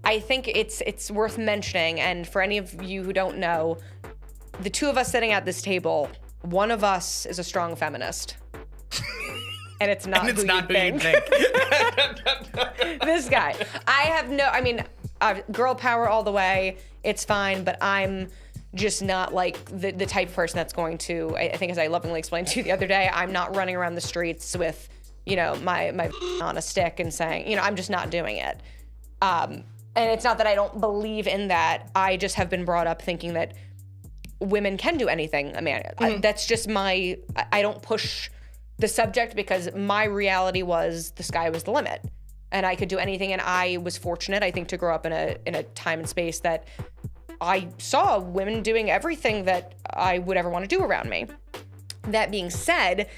I think it's worth mentioning, and for any of you who don't know, the two of us sitting at this table, one of us is a strong feminist. And it's not who you think. This guy. Girl power all the way. It's fine, but I'm just not like the type of person that's going to, I think as I lovingly explained to you the other day, I'm not running around the streets with, my on a stick and saying, I'm just not doing it. And it's not that I don't believe in that. I just have been brought up thinking that women can do anything. That's just I don't push the subject because my reality was the sky was the limit and I could do anything. And I was fortunate, I think, to grow up in a time and space that I saw women doing everything that I would ever want to do around me. That being said,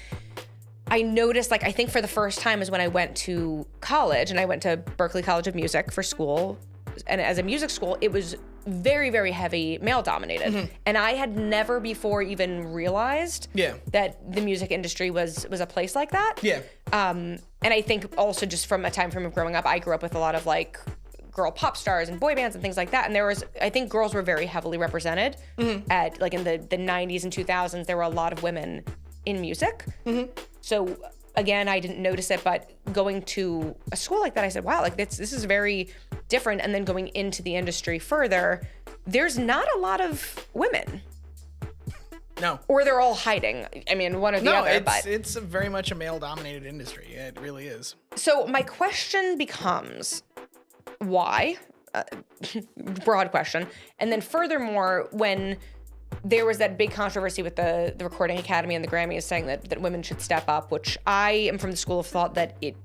I noticed, I think for the first time is when I went to college, and I went to Berklee College of Music for school. And as a music school, it was very, very heavy male dominated. Mm-hmm. And I had never before even realized that the music industry was a place like that. Yeah. And I think also just from a time frame of growing up, I grew up with a lot of girl pop stars and boy bands and things like that. And I think girls were very heavily represented at in the 90s and 2000s, there were a lot of women in music. Mm-hmm. So again, I didn't notice it, but going to a school like that, I said, wow, this is very different. And then going into the industry further, there's not a lot of women. No. Or they're all hiding. One or the other. No, it's very much a male-dominated industry. It really is. So my question becomes, why? Broad question. And then furthermore, when there was that big controversy with the Recording Academy and the Grammys saying that women should step up, which I am from the school of thought that it,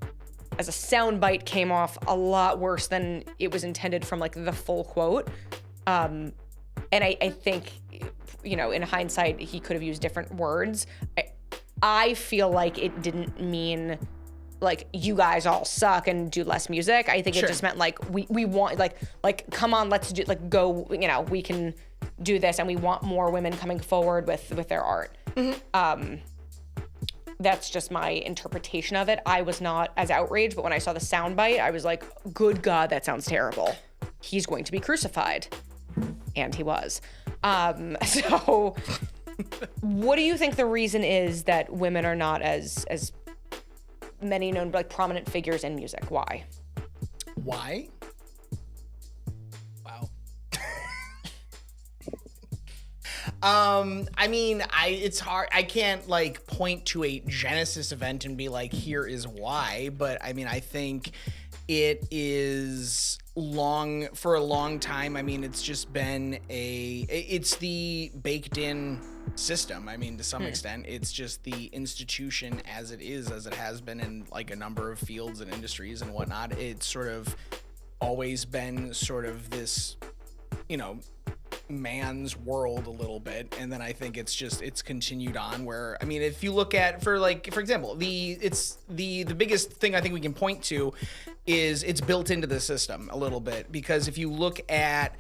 as a soundbite, came off a lot worse than it was intended from the full quote. And I think, in hindsight, he could have used different words. I feel like it didn't mean you guys all suck and do less music. I think it just meant we want come on, let's do go, we can do this, and we want more women coming forward with their art. Mm-hmm. That's just my interpretation of it. I was not as outraged, but when I saw the soundbite, I was like, good God, that sounds terrible. He's going to be crucified. And he was. So what do you think the reason is that women are not as many known prominent figures in music? Why? Wow. It's hard. I can't point to a Genesis event and be here is why, but I think it is for a long time. It's just been it's the baked in system. To some extent, it's just the institution as it has been in a number of fields and industries and whatnot. It's sort of always been sort of this, man's world a little bit, and then I think it's continued on where if you look at for example the biggest thing I think we can point to is it's built into the system a little bit, because if you look at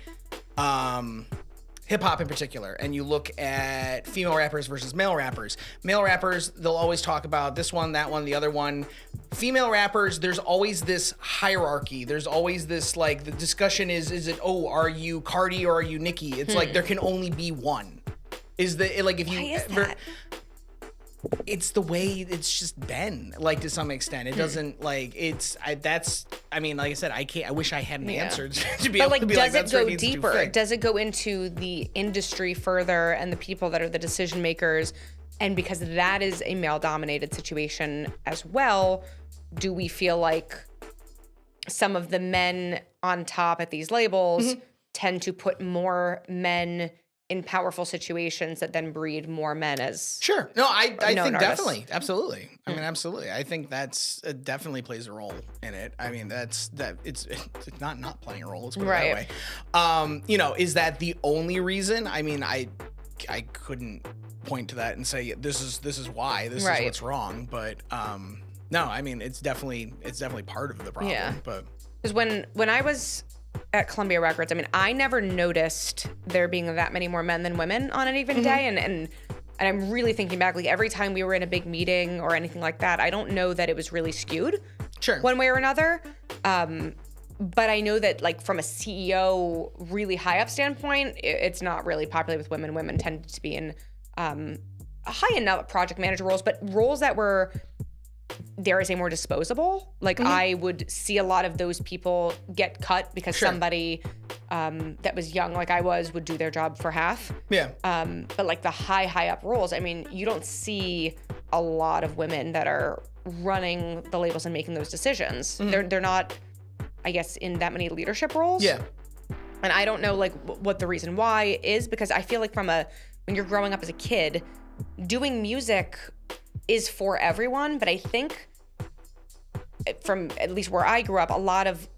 hip-hop in particular, and you look at female rappers versus male rappers, they'll always talk about this one, that one, the other one. Female rappers, there's always this hierarchy. There's always this the discussion is it, are you Cardi or are you Nicki? It's there can only be one. Is the if you Why is that? It's the way it's just been to some extent. It doesn't it's like I said, I can't. I wish I had an answer to be able to be does that's it where go needs to deeper? fix. Does it go into the industry further and the people that are the decision makers? And because that is a male dominated situation as well, do we feel like some of the men on top at these labels tend to put more men in powerful situations that then breed more men as sure. No, I think artists? definitely, absolutely. Absolutely. I think that's it definitely plays a role in it. It's not playing a role. Let's put it that way. Is that the only reason? I couldn't point to that and say this is why this is what's wrong. But no, it's definitely part of the problem. Yeah. But because when I was at Columbia Records, I never noticed there being that many more men than women on any given day. And I'm really thinking back, every time we were in a big meeting or anything like that, I don't know that it was really skewed one way or another. But I know that like from a CEO really high up standpoint, it's not really popular with women. Women tend to be in high enough project manager roles, but roles that were, dare I say, more disposable. Like I would see a lot of those people get cut because somebody that was young like I was would do their job for half. Yeah. But like the high up roles, I mean, you don't see a lot of women that are running the labels and making those decisions. They're not, I guess, in that many leadership roles. Yeah. And I don't know like what the reason why is, because I feel like when you're growing up as a kid, doing music is for everyone. But I think from at least where I grew up, a lot of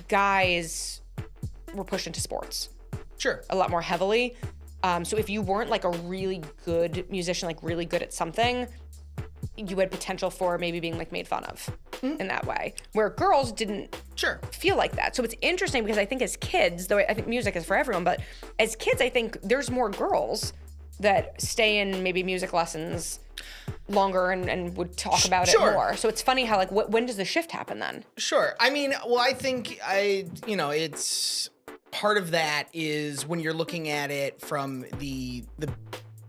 guys were pushed into sports. Sure. A lot more heavily. So if you weren't like a really good musician, like really good at something, you had potential for maybe being like made fun of in that way, where girls didn't feel like that. So it's interesting because I think as kids, though I think music is for everyone, but as kids, I think there's more girls that stay in maybe music lessons longer and would talk about it more. So it's funny how like when does the shift happen then? Sure. I mean, well, I think it's part of that is when you're looking at it from the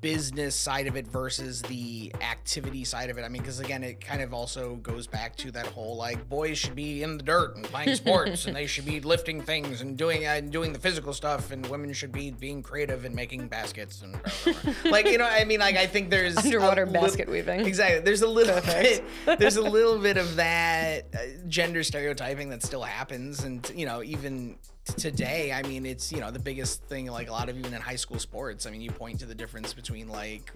business side of it versus the activity side of it. I mean, because again, it kind of also goes back to that whole like boys should be in the dirt and playing sports and they should be lifting things and doing the physical stuff, and women should be being creative and making baskets and blah, blah, blah. Like, I mean, like I think there's underwater basket weaving. Exactly. There's a little bit of that gender stereotyping that still happens, and even today, I mean, it's the biggest thing. Like a lot of even in high school sports, I mean, you point to the difference between like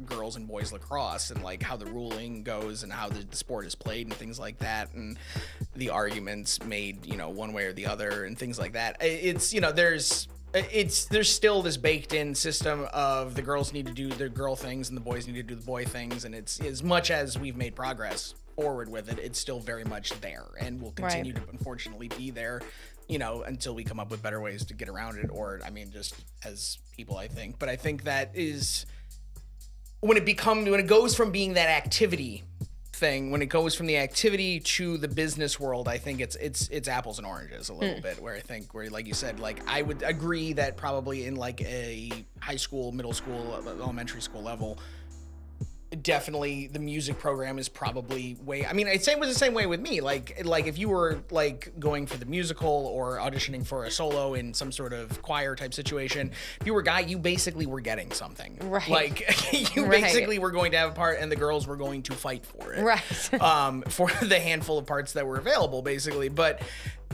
girls and boys lacrosse and like how the ruling goes and how the sport is played and things like that, and the arguments made one way or the other and things like that. It's there's still this baked in system of the girls need to do their girl things and the boys need to do the boy things, and it's as much as we've made progress forward with it, it's still very much there and will continue to unfortunately be there until we come up with better ways to get around it, or I mean just as people, I think. But I think that is when it goes from being that activity thing, when it goes from the activity to the business world, I think it's apples and oranges a little bit, where I think like you said, like I would agree that probably in like a high school, middle school, elementary school level, definitely the music program is probably I mean, I'd say it was the same way with me. Like if you were like going for the musical or auditioning for a solo in some sort of choir type situation, if you were a guy, you basically were getting something. Right. Like you basically were going to have a part, and the girls were going to fight for it. Right. For the handful of parts that were available, basically. But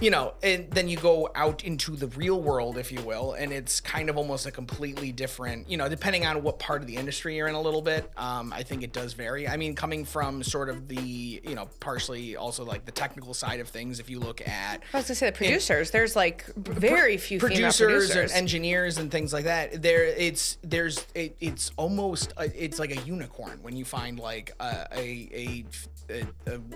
and then you go out into the real world, if you will, and it's kind of almost a completely different, depending on what part of the industry you're in a little bit. I think it does vary. I mean, coming from sort of the, partially also like the technical side of things, if you look at... I was going to say the producers. There's like very few female producers and engineers and things like that. It's almost, it's like a unicorn when you find like a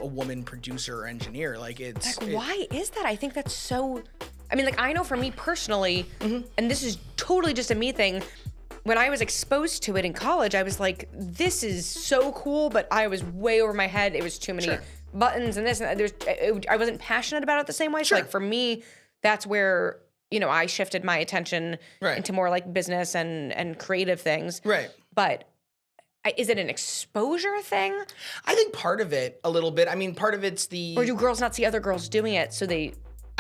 woman producer or engineer. Like why is that? I think that's so, I mean, like I know for me personally, and this is totally just a me thing, when I was exposed to it in college, I was like, this is so cool, but I was way over my head. It was too many buttons and this and that. I wasn't passionate about it the same way. So like for me, that's where, I shifted my attention into more like business and creative things. Right. But is it an exposure thing? I think part of it, a little bit. I mean, part of it's or do girls not see other girls doing it, so they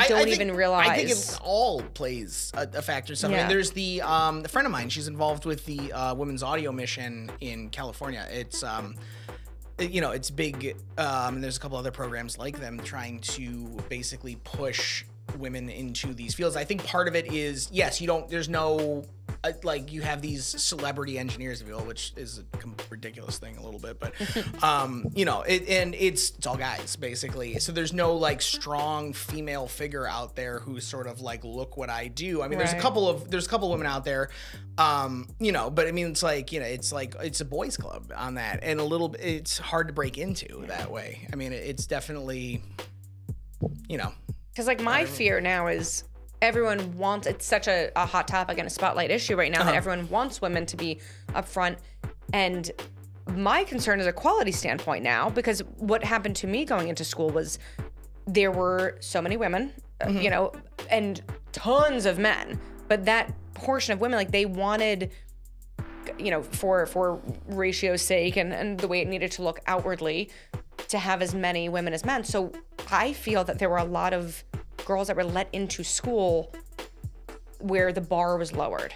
don't even realize? I think it all plays a factor. I mean, there's the a friend of mine. She's involved with the Women's Audio Mission in California. It's it's big. And there's a couple other programs like them trying to basically push women into these fields. I think part of it is, yes, there's no like you have these celebrity engineers, if you will, which is a ridiculous thing a little bit, but it's all guys basically. So there's no like strong female figure out there who's sort of like, look what I do. I mean, there's a couple of women out there, but I mean, it's like, it's a boys club on that, and it's hard to break into that way. I mean, it's definitely, because like my fear now is everyone wants, it's such a hot topic and a spotlight issue right now that everyone wants women to be up front. And my concern is a quality standpoint now, because what happened to me going into school was there were so many women, you know, and tons of men, but that portion of women, like they wanted, you know, for ratio's sake and the way it needed to look outwardly, to have as many women as men. So I feel that there were a lot of girls that were let into school where the bar was lowered.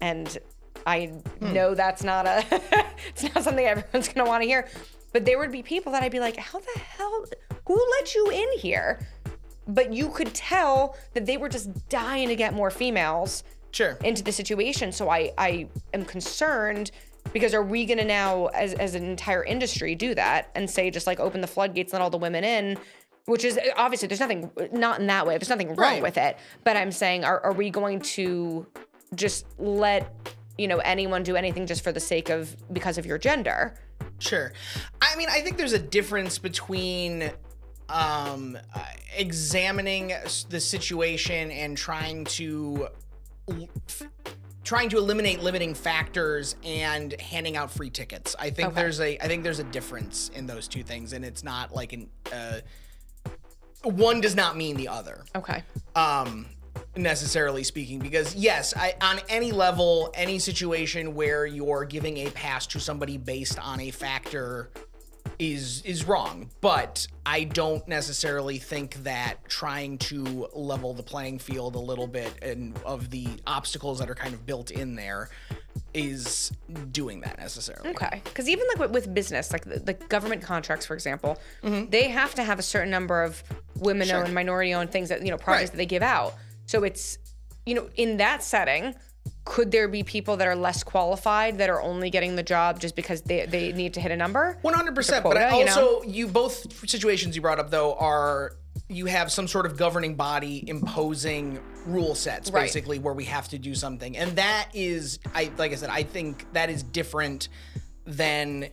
And I know that's not it's not something everyone's gonna want to hear, but there would be people that I'd be like, how the hell, who let you in here? But you could tell that they were just dying to get more females into the situation. So I am concerned, because are we gonna now, as an entire industry, do that and say just like open the floodgates, let all the women in? Which is obviously, there's nothing, not in that way, there's nothing wrong with it. But I'm saying, are we going to just let, you know, anyone do anything just for the sake of, because of your gender? Sure. I mean, I think there's a difference between examining the situation and trying to eliminate limiting factors and handing out free tickets. I think there's a difference in those two things, and it's not like one does not mean the other. Okay. Necessarily speaking, because yes, on any level, any situation where you're giving a pass to somebody based on a factor is wrong, but I don't necessarily think that trying to level the playing field a little bit and of the obstacles that are kind of built in there is doing that necessarily. Okay, because even like with business, like the government contracts, for example, they have to have a certain number of women-owned, minority-owned things that, you know, projects that they give out. So it's, you know, in that setting, could there be people that are less qualified that are only getting the job just because they need to hit a number? 100%. But I also, both situations you brought up, though, are you have some sort of governing body imposing rule sets, basically, where we have to do something. And that is, like I said, I think that is different than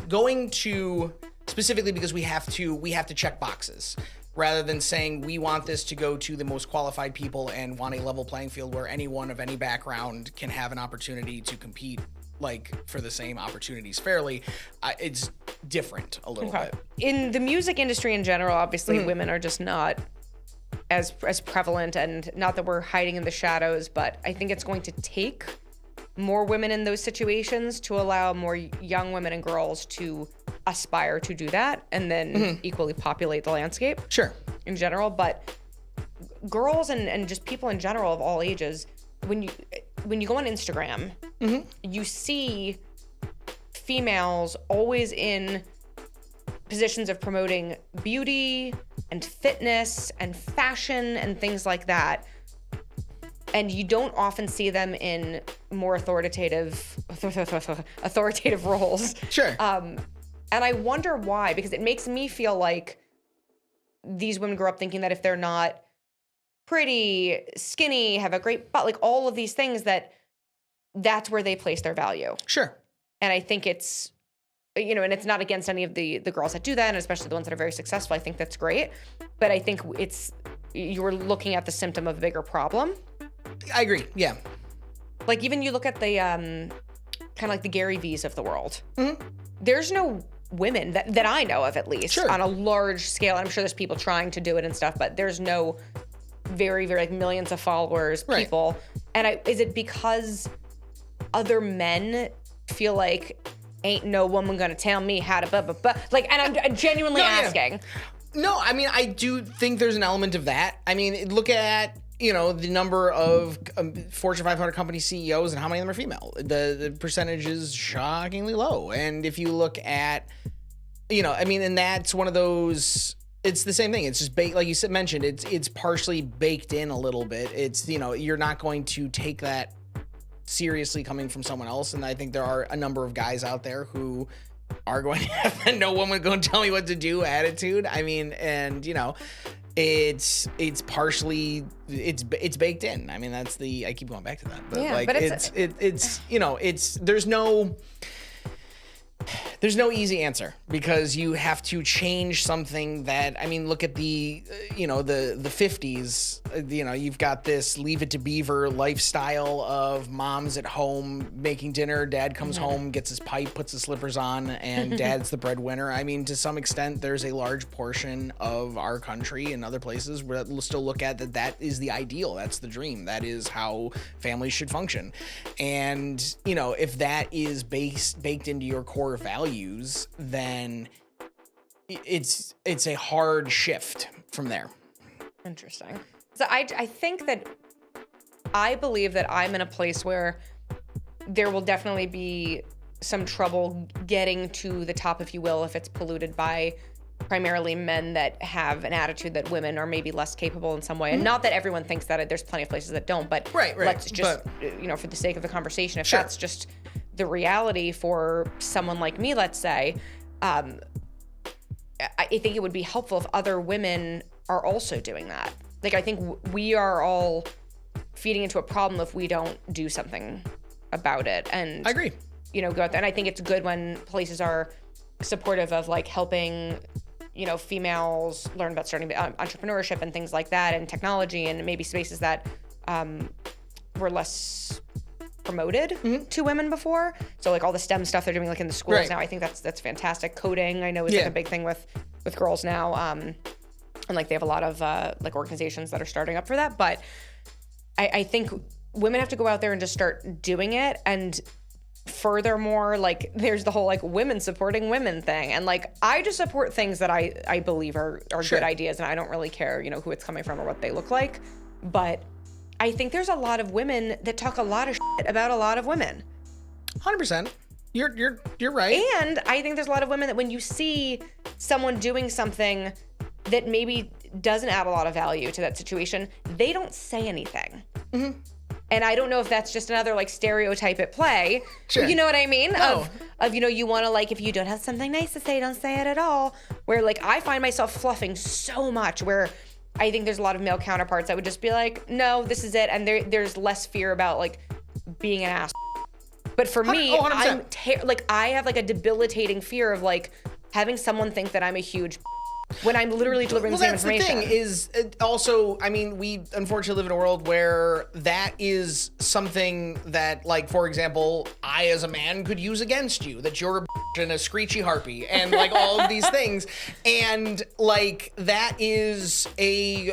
going to, specifically because we have to check boxes, rather than saying we want this to go to the most qualified people and want a level playing field where anyone of any background can have an opportunity to compete, like, for the same opportunities fairly. It's different a little bit. In the music industry in general, obviously women are just not as prevalent, and not that we're hiding in the shadows, but I think it's going to take more women in those situations to allow more young women and girls to aspire to do that, and then equally populate the landscape. Sure. In general, but girls and just people in general of all ages, when you go on Instagram, you see females always in positions of promoting beauty and fitness and fashion and things like that. And you don't often see them in more authoritative roles. Sure. And I wonder why, because it makes me feel like these women grow up thinking that if they're not pretty, skinny, have a great butt, like all of these things, that's where they place their value. Sure. And I think it's, you know, and it's not against any of the girls that do that, and especially the ones that are very successful. I think that's great. But I think you're looking at the symptom of a bigger problem. I agree. Yeah. Like even you look at the kind of like the Gary V's of the world. There's no women that I know of, at least, on a large scale. I'm sure there's people trying to do it and stuff, but there's no very, very like millions of followers people. And is it because other men feel like ain't no woman gonna tell me how to like, and I'm genuinely asking. No, I mean, I do think there's an element of that. I mean, look at, you know, the number of Fortune 500 company CEOs and how many of them are female. The percentage is shockingly low. And if you look at, you know, I mean, and that's one of those, it's the same thing. It's just like you mentioned, it's partially baked in a little bit. It's, you know, you're not going to take that seriously coming from someone else. And I think there are a number of guys out there who are going to have no woman going to tell me what to do attitude. I mean, and, you know, it's partially it's baked in. I mean, I keep going back to that, but like, but it's you know, there's no, There's no easy answer because you have to change something that, I mean, look at the 50s, you've got this Leave It to Beaver lifestyle of moms at home making dinner. Dad comes home, gets his pipe, puts his slippers on, and dad's the breadwinner. I mean, to some extent, there's a large portion of our country and other places where we'll still look at that is the ideal. That's the dream. That is how families should function. And, if that is baked into your core values, then it's a hard shift from there. Interesting. So I think that I believe that I'm in a place where there will definitely be some trouble getting to the top, if you will, if it's polluted by primarily men that have an attitude that women are maybe less capable in some way. And not that everyone thinks that. There's plenty of places that don't, but let's just, for the sake of the conversation, if that's just the reality for someone like me, let's say, I think it would be helpful if other women are also doing that. Like, I think we are all feeding into a problem if we don't do something about it. And I agree. Go out there. And I think it's good when places are supportive of like helping, females learn about starting entrepreneurship and things like that, and technology, and maybe spaces that were less promoted to women before. So like all the STEM stuff they're doing like in the schools now, I think that's fantastic. Coding, I know, is like a big thing with girls now. And like they have a lot of like organizations that are starting up for that. But I think women have to go out there and just start doing it. And furthermore, like there's the whole like women supporting women thing. And like I just support things that I believe are good ideas, and I don't really care, who it's coming from or what they look like. But I think there's a lot of women that talk a lot of shit about a lot of women. 100%. You're right. And I think there's a lot of women that when you see someone doing something that maybe doesn't add a lot of value to that situation, they don't say anything. Mm-hmm. And I don't know if that's just another like stereotype at play. Sure. You know what I mean? No. Of you want to like, if you don't have something nice to say, don't say it at all. Where like I find myself fluffing so much where I think there's a lot of male counterparts that would just be like, no, this is it. And there's less fear about like being an ass. But for me, I have like a debilitating fear of like having someone think that I'm a huge when I'm literally delivering the same information. The thing is also, I mean, we unfortunately live in a world where that is something that, like, for example, I as a man could use against you, that you're a bitch and a screechy harpy and like all of these things. And like, that is a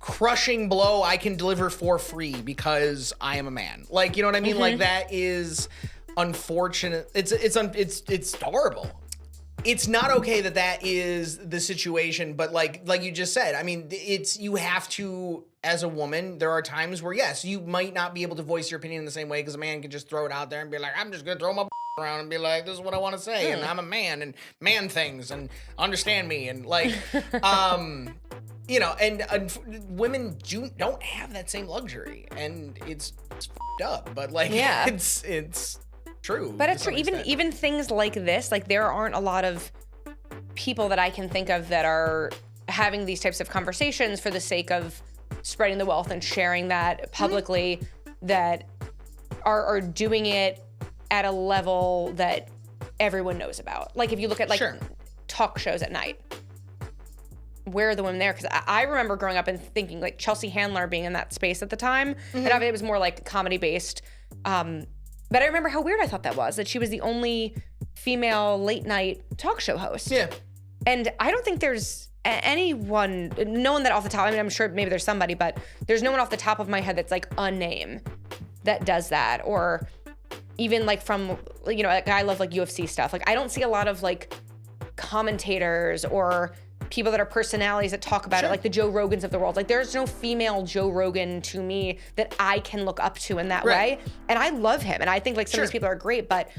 crushing blow I can deliver for free because I am a man. Like, you know what I mean? Like that is unfortunate. It's horrible. It's not okay that is the situation, but like you just said, I mean, you have to, as a woman, there are times where, yes, you might not be able to voice your opinion in the same way because a man can just throw it out there and be like, I'm just going to throw my around and be like, this is what I want to say, and I'm a man, and man things, and understand me, and like, and women don't have that same luxury, and it's f***ed up, but like, it's true. But it's true. Even things like this, like there aren't a lot of people that I can think of that are having these types of conversations for the sake of spreading the wealth and sharing that publicly, that are doing it at a level that everyone knows about. Like if you look at like talk shows at night, where are the women there? Because I remember growing up and thinking like Chelsea Handler being in that space at the time, and it was more like comedy based. But I remember how weird I thought that was, that she was the only female late night talk show host. Yeah. And I don't think there's no one that off the top, I mean, I'm sure maybe there's somebody, but there's no one off the top of my head that's like a name that does that. Or even like from, like I love like UFC stuff. Like I don't see a lot of like commentators or people that are personalities that talk about it, like the Joe Rogans of the world. Like there's no female Joe Rogan to me that I can look up to in that way. And I love him. And I think like some of these people are great, but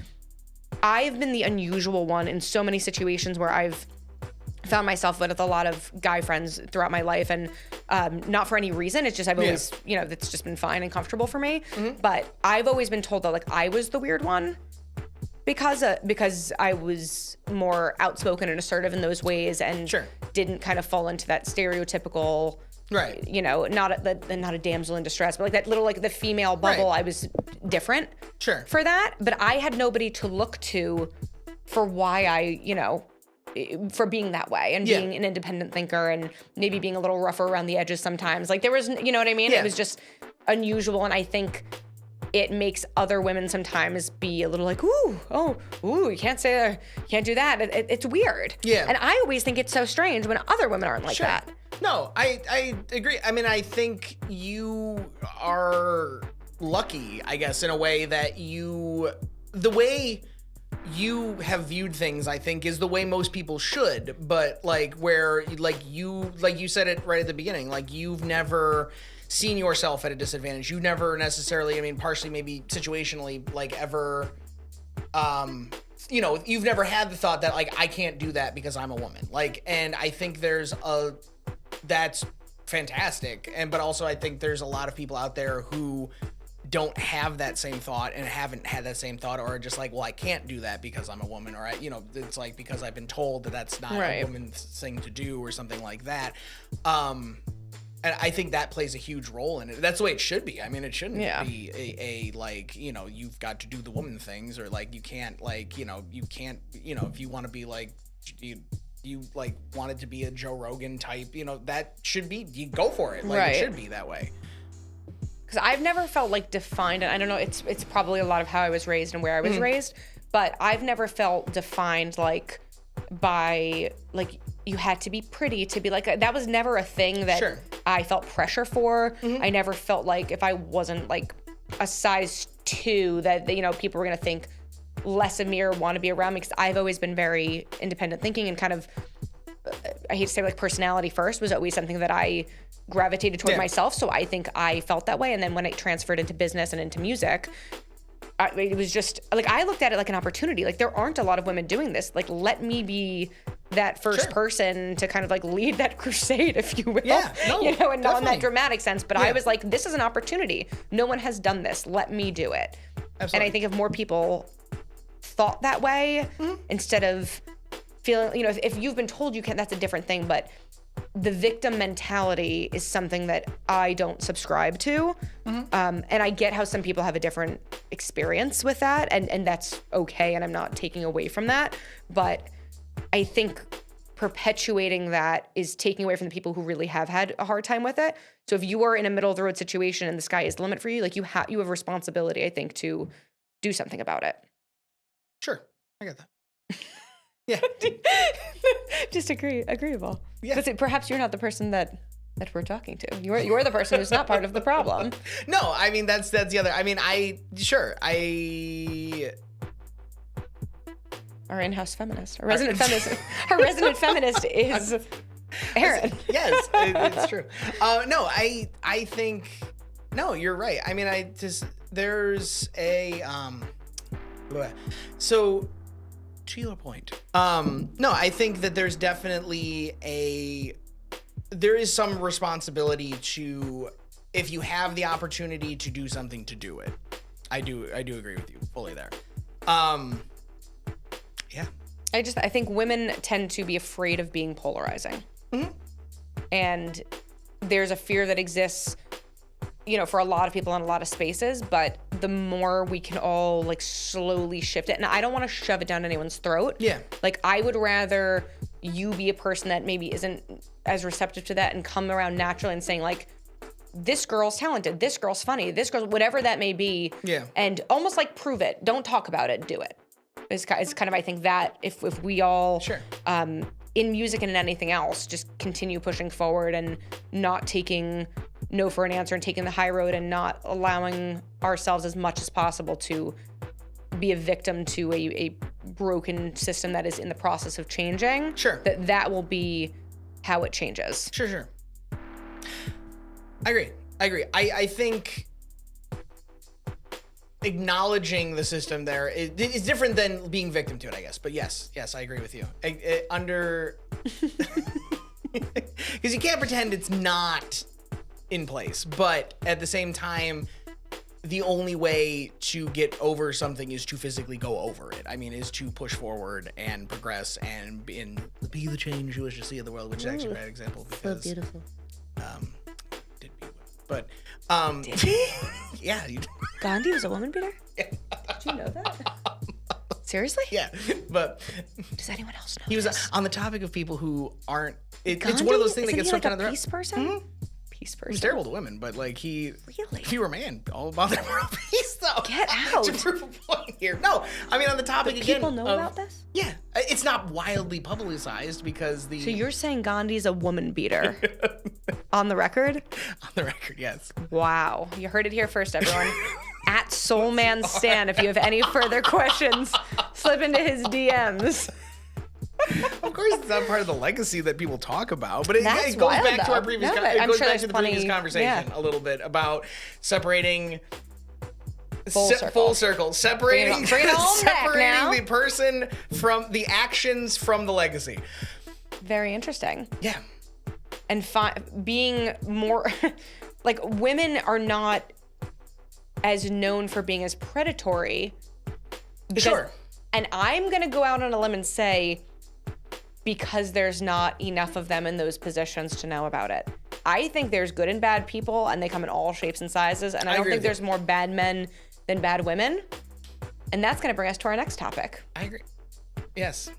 I've been the unusual one in so many situations where I've found myself with a lot of guy friends throughout my life, and not for any reason. It's just I've always, it's just been fine and comfortable for me. But I've always been told that like I was the weird one because I was more outspoken and assertive in those ways, and didn't kind of fall into that stereotypical, not a damsel in distress, but like that little like the female bubble. I was different for that, but I had nobody to look to for why I, for being that way and being an independent thinker and maybe being a little rougher around the edges sometimes. Like there was, you know what I mean? Yeah. It was just unusual. And I think it makes other women sometimes be a little like, ooh, you can't say that, you can't do that. It's weird. Yeah. And I always think it's so strange when other women aren't like that. No, I agree. I mean, I think you are lucky, I guess, in a way that the way you have viewed things, I think, is the way most people should. But where you said it right at the beginning, like you've never seen yourself at a disadvantage. You never necessarily, I mean, partially maybe situationally, like ever, you've never had the thought that like, I can't do that because I'm a woman. Like, and I think that's fantastic. But also I think there's a lot of people out there who don't have that same thought and haven't had that same thought, or are just like, well, I can't do that because I'm a woman, or it's like because I've been told that that's not a woman's thing to do or something like that. And I think that plays a huge role in it. That's the way it should be. I mean, it shouldn't be a like, you've got to do the woman things, or like you can't like, you can't, if you want to be like, you like wanted to be a Joe Rogan type, that should be, you go for it. Like it should be that way. Because I've never felt like defined, and I don't know, it's probably a lot of how I was raised and where I was raised, but I've never felt defined like by like you had to be pretty to be like, that was never a thing that I felt pressure for. I never felt like if I wasn't like a size 2 that people were gonna think less of me or want to be around me, because I've always been very independent thinking and kind of, I hate to say like personality first was always something that I gravitated toward myself. So I think I felt that way. And then when it transferred into business and into music, it was just like, I looked at it like an opportunity. Like there aren't a lot of women doing this. Like, let me be that first person to kind of like lead that crusade, if you will. Yeah, no, and not in that dramatic sense. But I was like, this is an opportunity. No one has done this. Let me do it. Absolutely. And I think if more people thought that way, instead of feeling, if you've been told you can't, that's a different thing. But the victim mentality is something that I don't subscribe to. And I get how some people have a different experience with that, and that's okay, and I'm not taking away from that. But I think perpetuating that is taking away from the people who really have had a hard time with it. So if you are in a middle of the road situation and the sky is the limit for you, like you have responsibility, I think, to do something about it. Sure, I get that. Yeah. Just agreeable. Yeah. But perhaps you're not the person that we're talking to. You're the person who's not part of the problem. No, I mean that's the other. I mean, our in-house feminist, our resident feminist is Aaron. Yes, it's true. No, I think no, you're right. I mean, there's a so. To your point. No, I think that there's definitely there is some responsibility to, if you have the opportunity to do something, to do it. I do agree with you fully there. Yeah. I think women tend to be afraid of being polarizing. And there's a fear that exists, for a lot of people in a lot of spaces, but the more we can all like slowly shift it, and I don't want to shove it down anyone's throat. Yeah. Like I would rather you be a person that maybe isn't as receptive to that and come around naturally and saying like, this girl's talented, this girl's funny, this girl, whatever that may be. Yeah. And almost like prove it. Don't talk about it, do it. It's kind of, I think that if we all, in music and in anything else, just continue pushing forward and not taking no for an answer and taking the high road and not allowing ourselves as much as possible to be a victim to a broken system that is in the process of changing. Sure. That will be how it changes. Sure. I agree. I think acknowledging the system there is different than being victim to it, I guess. But yes, I agree with you. Because you can't pretend it's not in place, but at the same time, the only way to get over something is to physically go over it. I mean, is to push forward and progress and be the change you wish to see in the world, which is actually a bad example because so beautiful. Did be, but did he? Yeah. Gandhi was a woman beater? Yeah. Did you know that? Seriously? Yeah, but Does anyone else know he was this? on the topic of people who aren't. It's Gandhi? one of those things that Isn't gets he swept like under a the peace person? Peace person. He's terrible to women, but like Really? if he were a man, all about their world peace though. Get out. To prove a point here. No, I mean on the topic again. People know about this? Yeah, it's not wildly publicized because the. So you're saying Gandhi's a woman beater? On the record? On the record, yes. Wow. You heard it here first, everyone. At SoulmanStan, if you have any further questions, slip into his DMs. Of course, it's not part of the legacy that people talk about, but it goes wild, back to though. our previous. No, but It I'm goes sure back there's to the plenty- previous conversation yeah. a little bit about separating. Full circle. Full circle. Separating. Bring it home back separating now. the person from the actions from the legacy. Very interesting. Yeah. And being more like women are not as known for being as predatory. Sure. And I'm going to go out on a limb and say because there's not enough of them in those positions to know about it. I think there's good and bad people and they come in all shapes and sizes. And I don't agree think with there's more bad men than bad women. And that's going to bring us to our next topic. I agree. Yes.